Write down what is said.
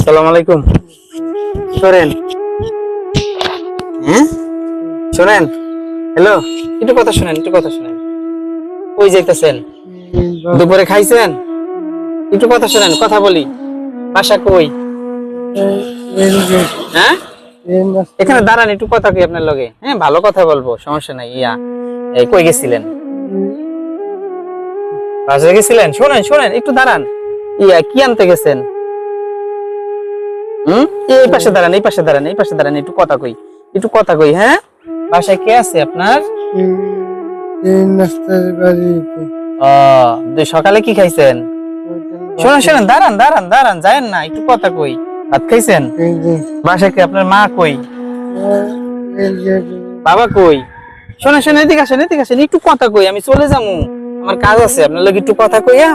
আসসালামু আলাইকুম। শোনেন, হ্যাঁ শোনেন, হ্যালো, একটু কথা শুনেন, একটু কথা শুনেন। কই যাইতেছেন? দুপুরে খাইছেন? একটু কথা শুনেন, কথা বলি। বাসা কই? হ্যাঁ, এখানে দাঁড়ান, একটু কথা কই আপনার লগে। হ্যাঁ, ভালো কথা বলবো, সমস্যা নাই। এই কই গেছিলেন? বাসায় গেছিলেন? শোনেন শোনেন, একটু দাঁড়ান। কি আনতে গেছেন? এই পাশে দাঁড়ান, এই পাশে দাঁড়ান, এই পাশে দাঁড়ান, একটু কথা কই, একটু কথা কই। হ্যাঁ, বাসায় কে আছে আপনার? ও, সকালে কি খাইছেন? শোনেন শোনেন, দাঁড়ান দাঁড়ান দাঁড়ান, যায়েন না, একটু কথা কই। ভাত খাইছেন? বাসায় কি আপনার মা কই? বাবা কই? শোনেন শোনেন, এদিকে আসেন, এদিকে আসেন, একটু কথা কই, আমি চলে যাবো, আমার কাজ আছে, আপনার লগে একটু কথা কই। হ্যাঁ,